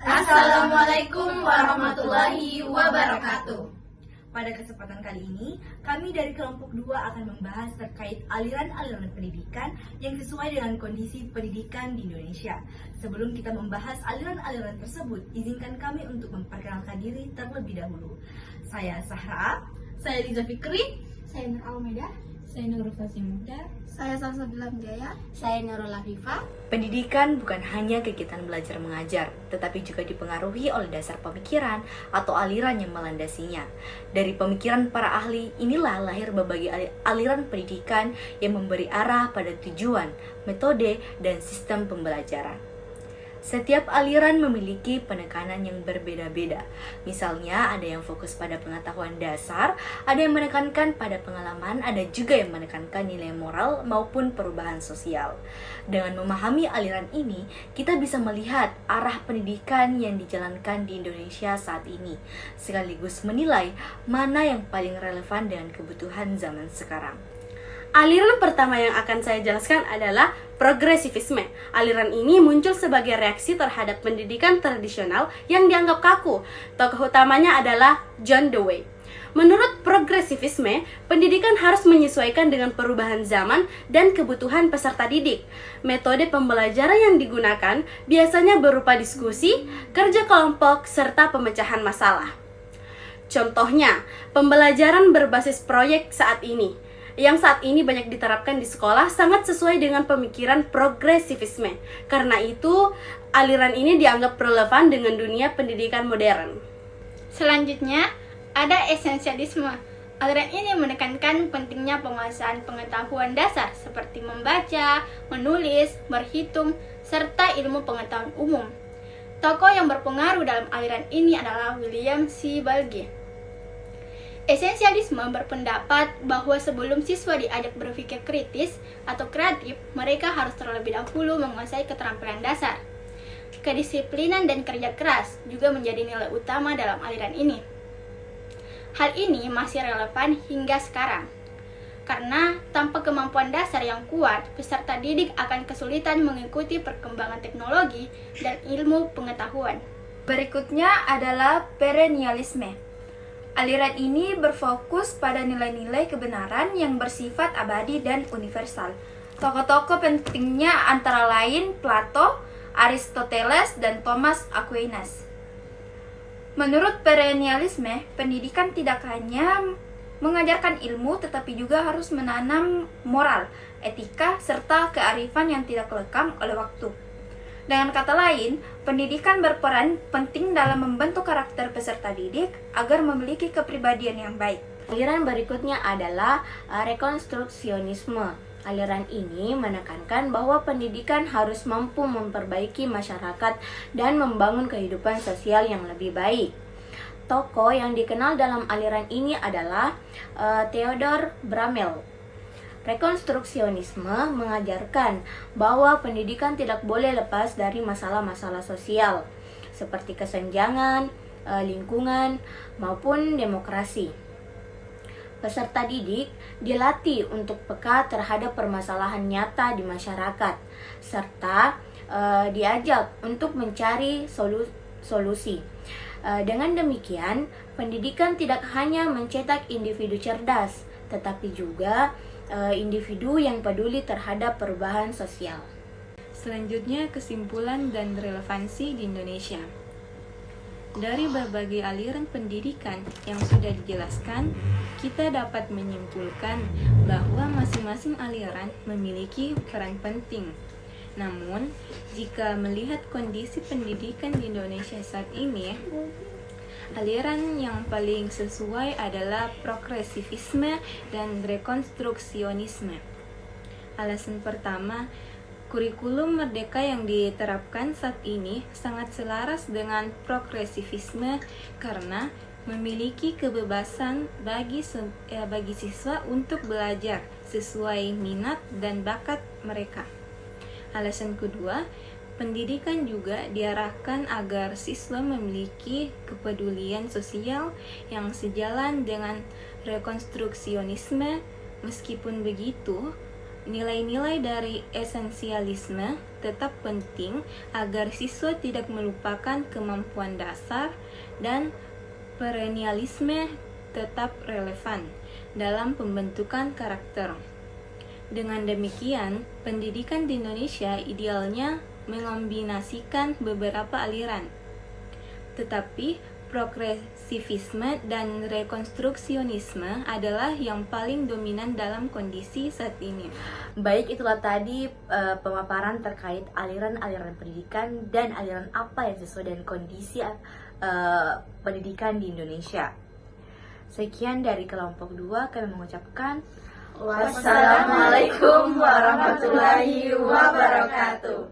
Assalamualaikum warahmatullahi wabarakatuh. Pada kesempatan kali ini, kami dari kelompok 2 akan membahas terkait aliran-aliran pendidikan yang sesuai dengan kondisi pendidikan di Indonesia. Sebelum kita membahas aliran-aliran tersebut, izinkan kami untuk memperkenalkan diri terlebih dahulu. Saya Sahra, Saya Liza Fikri, Saya Nur Almeida. Saya Nurul Fasimudar. Saya Salsabila Jaya. saya Nurul Afifah. Pendidikan bukan hanya kegiatan belajar mengajar, tetapi juga dipengaruhi oleh dasar pemikiran atau aliran yang melandasinya. Dari pemikiran para ahli, inilah lahir berbagai aliran pendidikan yang memberi arah pada tujuan, metode, dan sistem pembelajaran. Setiap aliran memiliki penekanan yang berbeda-beda. Misalnya, ada yang fokus pada pengetahuan dasar, ada yang menekankan pada pengalaman, ada juga yang menekankan nilai moral maupun perubahan sosial. Dengan memahami aliran ini, kita bisa melihat arah pendidikan yang dijalankan di Indonesia saat ini, sekaligus menilai mana yang paling relevan dengan kebutuhan zaman sekarang. Aliran pertama yang akan saya jelaskan adalah progresivisme. Aliran ini muncul sebagai reaksi terhadap pendidikan tradisional yang dianggap kaku. Tokoh utamanya adalah John Dewey. Menurut progresivisme, pendidikan harus menyesuaikan dengan perubahan zaman dan kebutuhan peserta didik. Metode pembelajaran yang digunakan biasanya berupa diskusi, kerja kelompok, serta pemecahan masalah. Contohnya, pembelajaran berbasis proyek yang saat ini banyak diterapkan di sekolah sangat sesuai dengan pemikiran progresivisme. Karena itu, aliran ini dianggap relevan dengan dunia pendidikan modern. Selanjutnya, ada esensialisme. Aliran ini menekankan pentingnya penguasaan pengetahuan dasar seperti membaca, menulis, berhitung, serta ilmu pengetahuan umum. Tokoh yang berpengaruh dalam aliran ini adalah William C. Balge. Esensialisme berpendapat bahwa sebelum siswa diajak berpikir kritis atau kreatif, mereka harus terlebih dahulu menguasai keterampilan dasar. Kedisiplinan dan kerja keras juga menjadi nilai utama dalam aliran ini. Hal ini masih relevan hingga sekarang, karena tanpa kemampuan dasar yang kuat, peserta didik akan kesulitan mengikuti perkembangan teknologi dan ilmu pengetahuan. Berikutnya adalah perennialisme. Aliran ini berfokus pada nilai-nilai kebenaran yang bersifat abadi dan universal. Tokoh-tokoh pentingnya antara lain Plato, Aristoteles, dan Thomas Aquinas. Menurut perennialisme, pendidikan tidak hanya mengajarkan ilmu, tetapi juga harus menanam moral, etika, serta kearifan yang tidak lekang oleh waktu. Dengan kata lain, pendidikan berperan penting dalam membentuk karakter peserta didik agar memiliki kepribadian yang baik. Aliran berikutnya adalah rekonstruksionisme. Aliran ini menekankan bahwa pendidikan harus mampu memperbaiki masyarakat dan membangun kehidupan sosial yang lebih baik. Tokoh yang dikenal dalam aliran ini adalah Theodor Bramel. Rekonstruksionisme mengajarkan bahwa pendidikan tidak boleh lepas dari masalah-masalah sosial seperti kesenjangan, lingkungan, maupun demokrasi. Peserta didik dilatih untuk peka terhadap permasalahan nyata di masyarakat, serta diajak untuk mencari solusi. Dengan demikian, pendidikan tidak hanya mencetak individu cerdas, tetapi juga individu yang peduli terhadap perubahan sosial. Selanjutnya, kesimpulan dan relevansi di Indonesia. Dari berbagai aliran pendidikan yang sudah dijelaskan, kita dapat menyimpulkan bahwa masing-masing aliran memiliki peran penting. Namun, jika melihat kondisi pendidikan di Indonesia saat ini, aliran yang paling sesuai adalah progresivisme dan rekonstruksionisme. Alasan pertama, kurikulum merdeka yang diterapkan saat ini sangat selaras dengan progresivisme karena memiliki kebebasan bagi siswa untuk belajar sesuai minat dan bakat mereka. Alasan kedua, pendidikan juga diarahkan agar siswa memiliki kepedulian sosial yang sejalan dengan rekonstruksionisme. Meskipun begitu, Nilai-nilai dari esensialisme tetap penting agar siswa tidak melupakan kemampuan dasar, dan perennialisme tetap relevan dalam pembentukan karakter. Dengan demikian, pendidikan di Indonesia idealnya mengombinasikan beberapa aliran. Tetapi progresivisme dan rekonstruksionisme adalah yang paling dominan dalam kondisi saat ini. Baik, itulah tadi pemaparan terkait aliran-aliran pendidikan dan aliran apa yang sesuai dengan kondisi pendidikan di Indonesia. Sekian dari kelompok 2, kami mengucapkan Wassalamualaikum warahmatullahi wabarakatuh.